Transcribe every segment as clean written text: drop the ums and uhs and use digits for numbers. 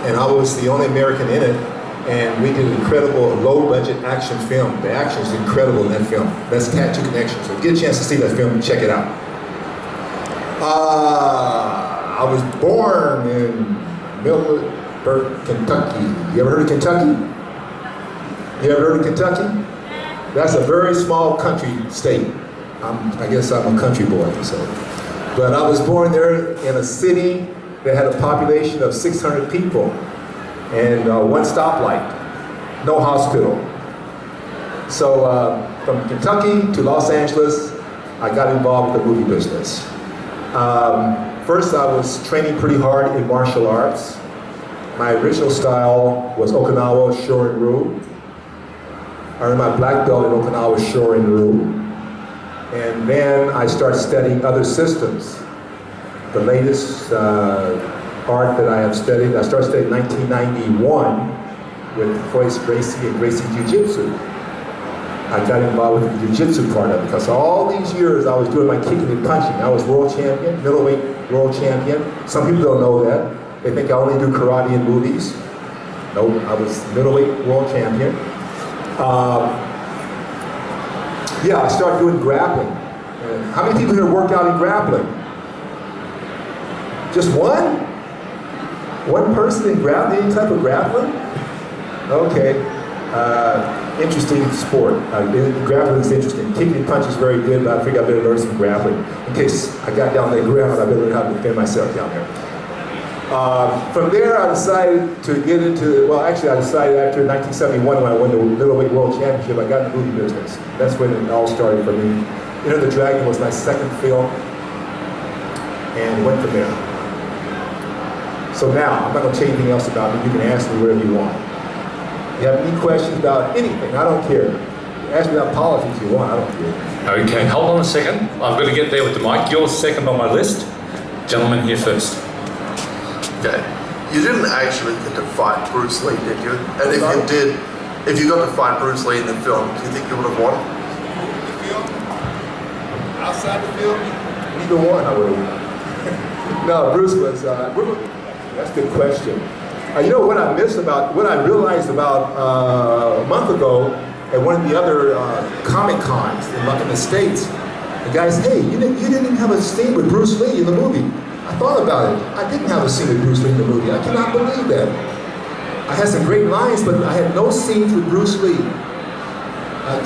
and I was the only American in it. And we did an incredible low-budget action film. The action is incredible in that film. That's Tattoo Connection. So if you get a chance to see that film, check it out. I was born in Middleburg, Kentucky. You ever heard of Kentucky? You ever heard of Kentucky? That's a very small country state. I guess I'm a country boy, so. But I was born there in a city that had a population of 600 people and one stoplight, no hospital. So from Kentucky to Los Angeles, I got involved with the movie business. First, I was training pretty hard in martial arts. My original style was Okinawa Shorin-ryu. I earned my black belt in Okinawa Shorin-ryu. And then I started studying other systems. The latest art that I have studied, I started studying in 1991 with Hoist Gracie and Gracie Jiu-Jitsu. I got involved with the Jiu-Jitsu part of it because all these years I was doing my kicking and punching. I was world champion, middleweight world champion. Some people don't know that. They think I only do karate in movies. No, I was middleweight world champion. Yeah, I started doing grappling. And how many people here work out in grappling? Just one? One person in grappling, any type of grappling? Okay, interesting sport. Grappling is interesting. Kicking and punching is very good, but I figured I better learn some grappling. In case I got down that ground, I better learn how to defend myself down there. From there, I decided to get into, well, actually, I decided after 1971 when I won the middleweight world championship, I got in the movie business. That's when it all started for me. Enter the Dragon was my second film, and went from there. So now, I'm not going to tell you anything else about me. You can ask me whatever you want. If you have any questions about anything, I don't care. Ask me about politics if you want, I don't care. Okay, hold on a second. I've got to get there with the mic. You're second on my list. Gentleman here first. Okay. You didn't actually get to fight Bruce Lee, did you? And if you did, if you got to fight Bruce Lee in the film, do you think you would have won? The film? Outside the film? Either one, I would have. No, Bruce was, that's a good question. You know what I missed about, what I realized about a month ago at one of the other Comic Cons in the States, the guy said, hey, you didn't even have a scene with Bruce Lee in the movie. I thought about it. I didn't have a scene with Bruce Lee in the movie. I cannot believe that. I had some great lines, but I had no scenes with Bruce Lee. I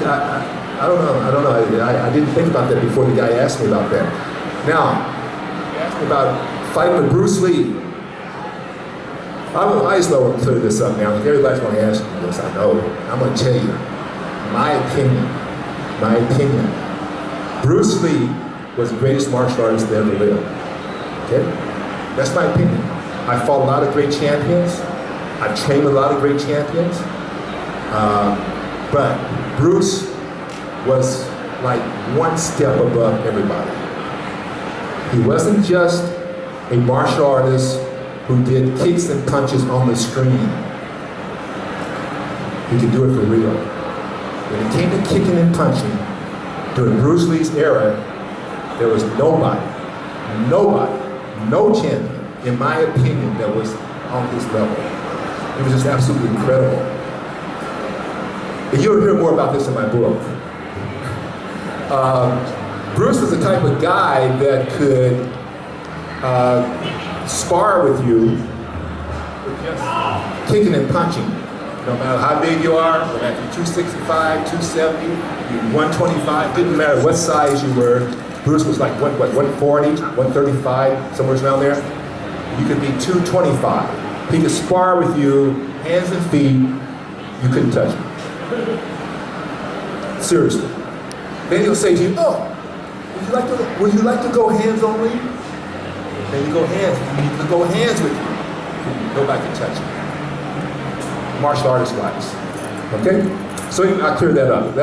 don't know. I didn't think about that before the guy asked me about that. Now, he asked me about fighting with Bruce Lee. I just want to clear this up now. Everybody's going to ask me this, I know. I'm going to tell you, my opinion. Bruce Lee was the greatest martial artist that ever lived. Okay? That's my opinion. I fought a lot of great champions. I've trained with a lot of great champions. But Bruce was like one step above everybody. He wasn't just a martial artist who did kicks and punches on the screen. He could do it for real. When it came to kicking and punching, during Bruce Lee's era, there was nobody, no champion, in my opinion, that was on this level. It was just absolutely incredible. And you'll hear more about this in my book. Bruce was the type of guy that could spar with you with just kicking and punching. No matter how big you are, no matter if you're 265, 270, you're 125, didn't matter what size you were. Bruce was like, what, 140, 135, somewhere around there. You could be 225. He could spar with you, hands and feet, you couldn't touch him. Seriously. Then he'll say to you, oh, would you like to go hands only? Then you go hands, you can go hands with you. Nobody can touch him. Martial artist wise. Okay? So I cleared that up. I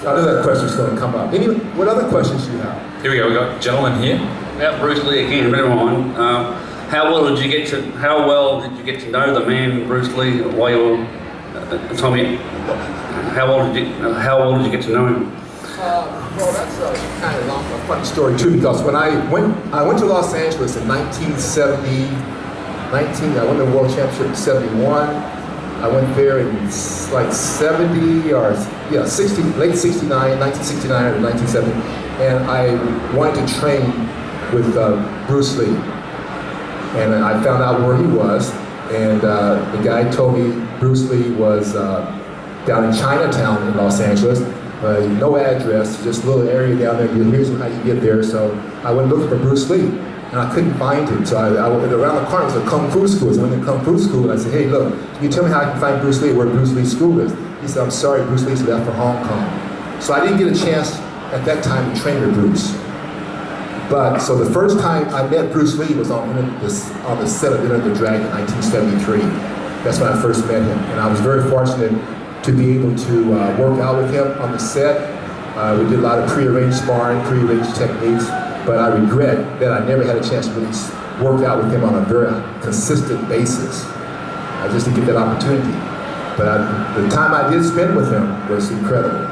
know that question's going to come up. What other questions do you have? Here we go. We got a gentleman here. About Bruce Lee again, never mind. How well did you get to know the man Bruce Lee while you were Tommy? How well did you get to know him? Well, that's a kind of long, funny story too, because when I went to Los Angeles in 1970, I won the World Championship in 71. I went there in like 70 or, yeah, 60, late 69, 1969 or 1970. And I wanted to train with Bruce Lee. And I found out where he was. And the guy told me Bruce Lee was down in Chinatown in Los Angeles. No address, just a little area down there. Here's how you get there. So I went looking for Bruce Lee, and I couldn't find him. So I went around the corner. It was a kung fu school. So I went to kung fu school, and I said, "Hey, look, can you tell me how I can find Bruce Lee? Where Bruce Lee's school is?" He said, "I'm sorry, Bruce Lee's left for Hong Kong." So I didn't get a chance at that time to train with Bruce. But so the first time I met Bruce Lee was on the set of Enter the Dragon, 1973. That's when I first met him, and I was very fortunate to be able to work out with him on the set. We did a lot of pre-arranged sparring, pre-arranged techniques, but I regret that I never had a chance to really work out with him on a very consistent basis. I just didn't get that opportunity. But the time I did spend with him was incredible.